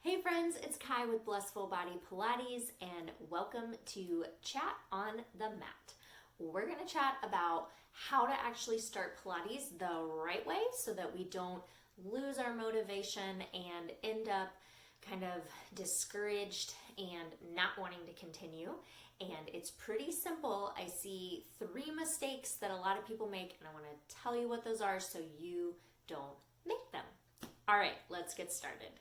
Hey friends, it's Kai with Blessful Body Pilates and welcome to Chat on the Mat. We're going to chat about how to actually start Pilates the right way so that we don't lose our motivation and end up kind of discouraged and not wanting to continue. And it's pretty simple. I see 3 mistakes that a lot of people make and I want to tell you what those are so you don't make them. All right, let's get started.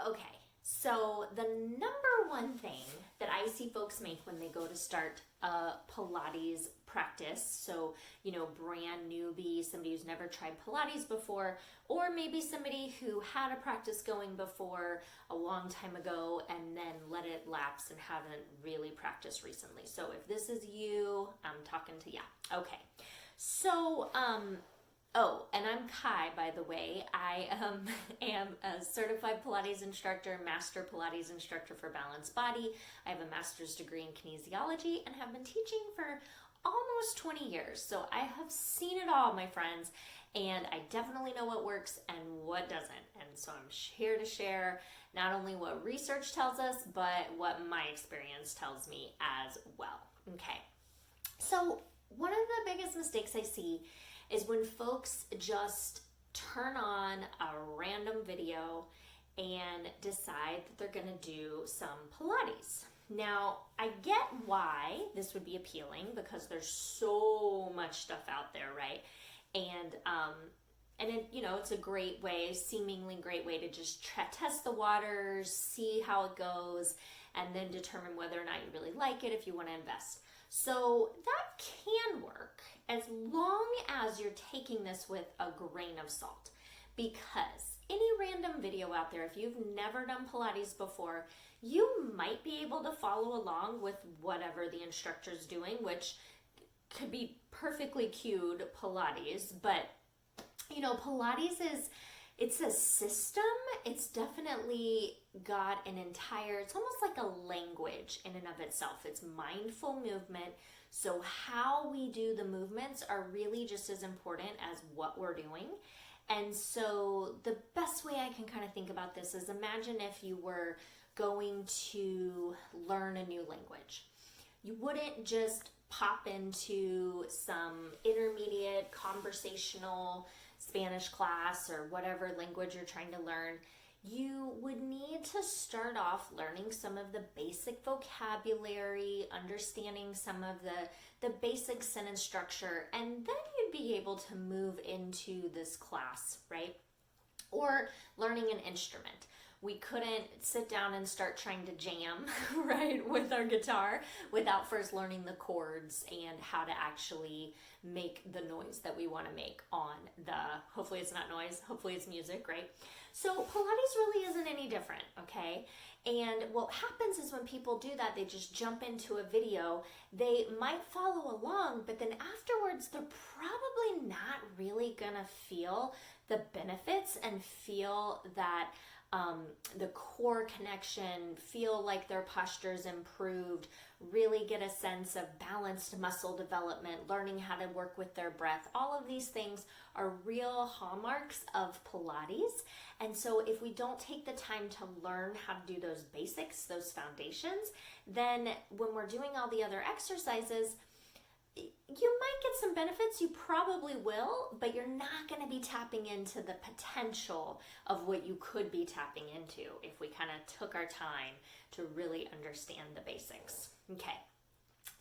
Okay, so the number one thing that I see folks make when they go to start a Pilates practice, so, brand newbie, somebody who's never tried Pilates before, or maybe somebody who had a practice going before a long time ago and then let it lapse and haven't really practiced recently. So if this is you, I'm talking to ya. Okay, so, oh, and I'm Kai, by the way. I am a certified Pilates instructor, master Pilates instructor for Balanced Body. I have a master's degree in kinesiology and have been teaching for almost 20 years. So I have seen it all, my friends, and I definitely know what works and what doesn't. And so I'm here to share not only what research tells us, but what my experience tells me as well. Okay, so one of the biggest mistakes I see is when folks just turn on a random video and decide that they're gonna do some Pilates. Now, I get why this would be appealing because there's so much stuff out there, right? And it's a great way, seemingly great way to just test the waters, see how it goes, and then determine whether or not you really like it if you want to invest. So that can work as long as you're taking this with a grain of salt, because any random video out there, if you've never done Pilates before, you might be able to follow along with whatever the instructor's doing, which could be perfectly cued Pilates, but Pilates it's a system. It's definitely got an entire, it's almost like a language in and of itself. It's mindful movement. So how we do the movements are really just as important as what we're doing. And so the best way I can kind of think about this is imagine if you were going to learn a new language. You wouldn't just pop into some intermediate conversational Spanish class or whatever language you're trying to learn. You would need to start off learning some of the basic vocabulary, understanding some of the basic sentence structure, and then you'd be able to move into this class, right? Or learning an instrument. We couldn't sit down and start trying to jam, right, with our guitar without first learning the chords and how to actually make the noise that we want to make on hopefully it's not noise, hopefully it's music, right? So Pilates really isn't any different, okay? And what happens is when people do that, they just jump into a video, they might follow along, but then afterwards, they're probably not really gonna feel the benefits and feel that the core connection, feel like their posture's improved, really get a sense of balanced muscle development, learning how to work with their breath. All of these things are real hallmarks of Pilates. And so if we don't take the time to learn how to do those basics, those foundations, then when we're doing all the other exercises, you might get some benefits, you probably will, but you're not going to be tapping into the potential of what you could be tapping into if we kind of took our time to really understand the basics. Okay,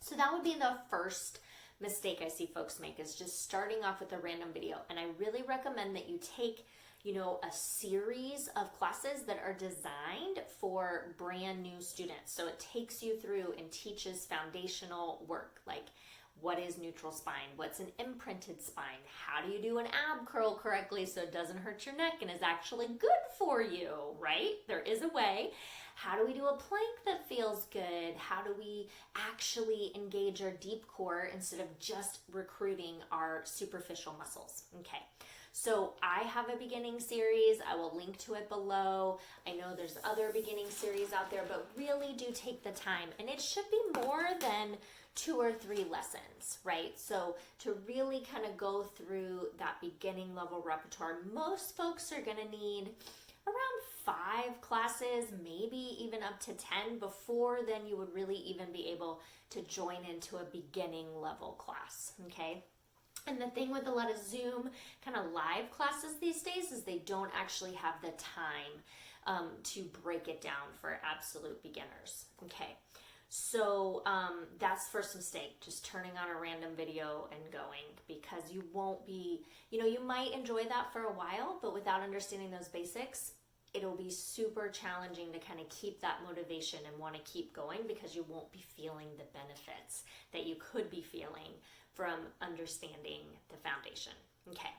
so that would be the first mistake I see folks make, is just starting off with a random video. And I really recommend that you take a series of classes that are designed for brand new students. So it takes you through and teaches foundational work, like what is neutral spine? What's an imprinted spine? How do you do an ab curl correctly so it doesn't hurt your neck and is actually good for you, right? There is a way. How do we do a plank that feels good? How do we actually engage our deep core instead of just recruiting our superficial muscles? Okay, So I have a beginning series. I will link to it below. I know there's other beginning series out there, but really do take the time. And it should be more than 2 or 3 lessons, right? So to really kind of go through that beginning level repertoire, most folks are going to need around 5 classes, maybe even up to 10 before then you would really even be able to join into a beginning level class, okay? And the thing with a lot of Zoom kind of live classes these days is they don't actually have the time to break it down for absolute beginners, okay? So that's first mistake, just turning on a random video and going, because you won't be, you might enjoy that for a while, but without understanding those basics, it'll be super challenging to kind of keep that motivation and want to keep going, because you won't be feeling the benefits that you could be feeling from understanding the foundation. Okay.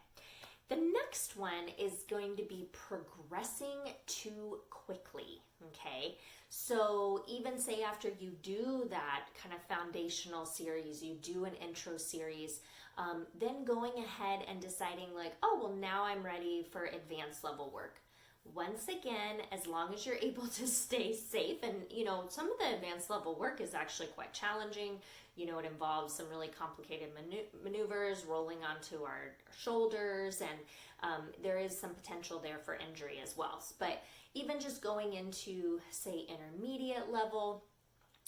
The next one is going to be progressing too quickly, okay? So even say after you do that kind of foundational series, you do an intro series, then going ahead and deciding like, oh, well, now I'm ready for advanced level work. Once again, as long as you're able to stay safe, and some of the advanced level work is actually quite challenging. It involves some really complicated maneuvers, rolling onto our shoulders, and there is some potential there for injury as well. But even just going into, say, intermediate level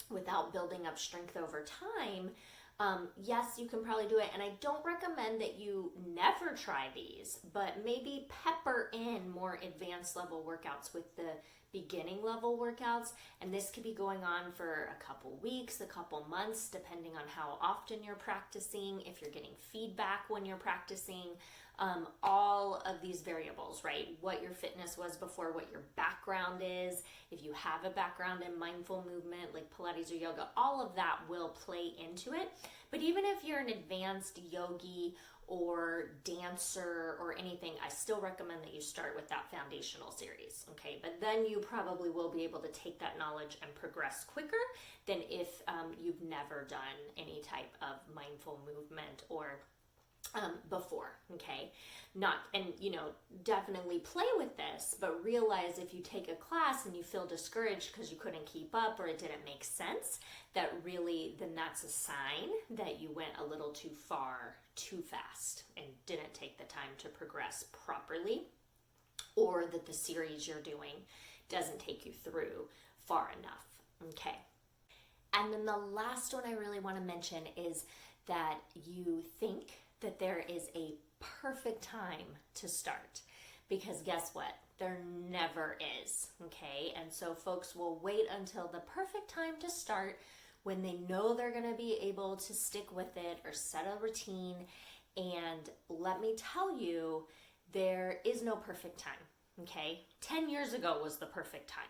without building up strength over time, yes, you can probably do it. And I don't recommend that you never try these, but maybe pepper in more advanced level workouts with the beginning level workouts. And this could be going on for a couple weeks, a couple months, depending on how often you're practicing, if you're getting feedback when you're practicing, all of these variables, right? What your fitness was before, what your background is, if you have a background in mindful movement like Pilates or yoga, all of that will play into it. But even if you're an advanced yogi or dancer or anything, I still recommend that you start with that foundational series, okay? But then you probably will be able to take that knowledge and progress quicker than if you've never done any type of mindful movement or before, okay? Definitely play with this, but realize if you take a class and you feel discouraged because you couldn't keep up or it didn't make sense, that really, then that's a sign that you went a little too far, too fast, and didn't take the time to progress properly, or that the series you're doing doesn't take you through far enough, okay? And then the last one I really want to mention is that you think that there is a perfect time to start, because guess what? There never is, okay? And so folks will wait until the perfect time to start when they know they're going to be able to stick with it or set a routine. And let me tell you, there is no perfect time, okay? 10 years ago was the perfect time,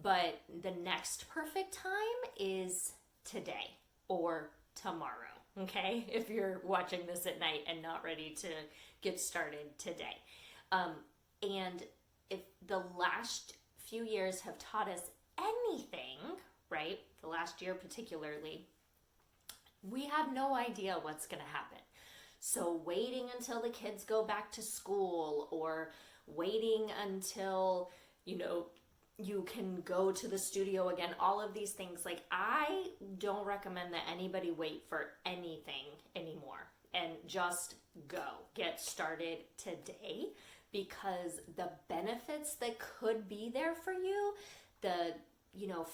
but the next perfect time is today or tomorrow. Okay, if you're watching this at night and not ready to get started today. And if the last few years have taught us anything, right, the last year particularly, we have no idea what's going to happen. So waiting until the kids go back to school, or waiting until, you can go to the studio again, all of these things, like, I don't recommend that anybody wait for anything anymore, and just go, get started today, because the benefits that could be there for you, the,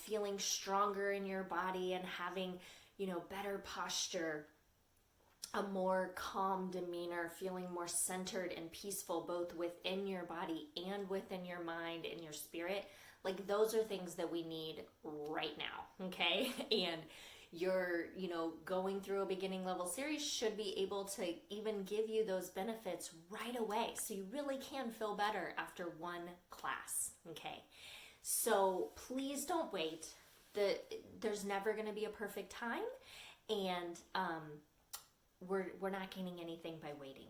feeling stronger in your body and having, better posture, a more calm demeanor, feeling more centered and peaceful, both within your body and within your mind and your spirit. Like, those are things that we need right now, okay? And you're, going through a beginning level series should be able to even give you those benefits right away. So you really can feel better after one class, okay? So please don't wait. There's never going to be a perfect time, and we're not gaining anything by waiting.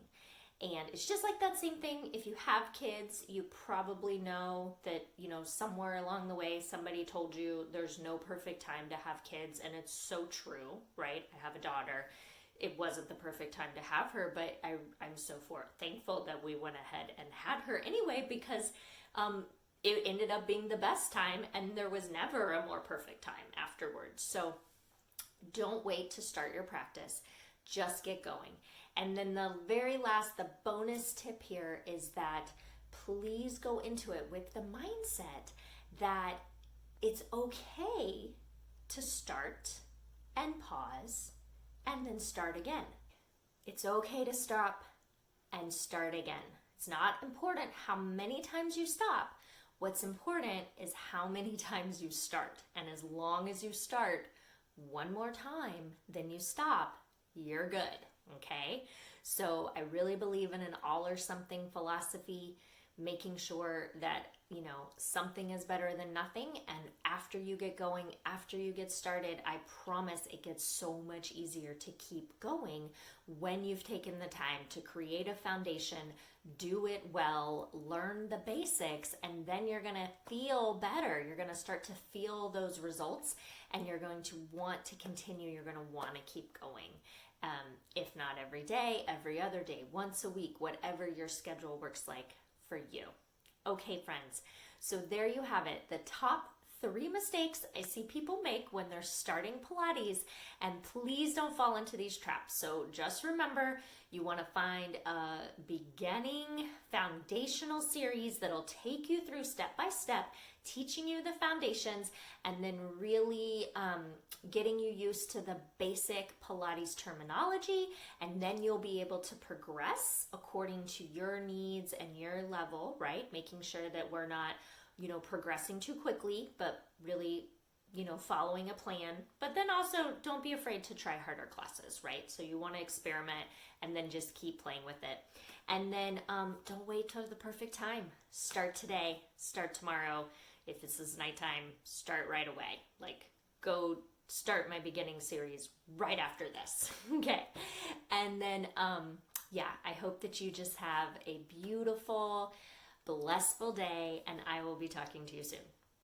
And it's just like that same thing. If you have kids, you probably know that, somewhere along the way, somebody told you there's no perfect time to have kids. And it's so true, right? I have a daughter. it wasn't the perfect time to have her, but I'm so thankful that we went ahead and had her anyway, because it ended up being the best time, and there was never a more perfect time afterwards. So don't wait to start your practice. Just get going. And then the very last, the bonus tip here is that please go into it with the mindset that it's okay to start and pause and then start again. It's okay to stop and start again. It's not important how many times you stop. What's important is how many times you start. And as long as you start one more time, then you stop, you're good, okay? So I really believe in an all or something philosophy, making sure that, something is better than nothing. And after you get going, after you get started, I promise it gets so much easier to keep going when you've taken the time to create a foundation, do it well, learn the basics, and then you're going to feel better. You're going to start to feel those results, and you're going to want to continue. You're going to want to keep going. If not every day, every other day, once a week, whatever your schedule works like for you. Okay, friends, so there you have it. The top 3 mistakes I see people make when they're starting Pilates, and please don't fall into these traps. So just remember, you want to find a beginning foundational series that'll take you through step by step, teaching you the foundations, and then really getting you used to the basic Pilates terminology, and then you'll be able to progress according to your needs and your level, right? Making sure that we're not, progressing too quickly, but really, following a plan. But then also don't be afraid to try harder classes, right? So you want to experiment and then just keep playing with it. And then don't wait till the perfect time. Start today, start tomorrow. If this is nighttime, start right away. Like, go start my beginning series right after this. Okay. And then, I hope that you just have a beautiful, blessful day, and I will be talking to you soon.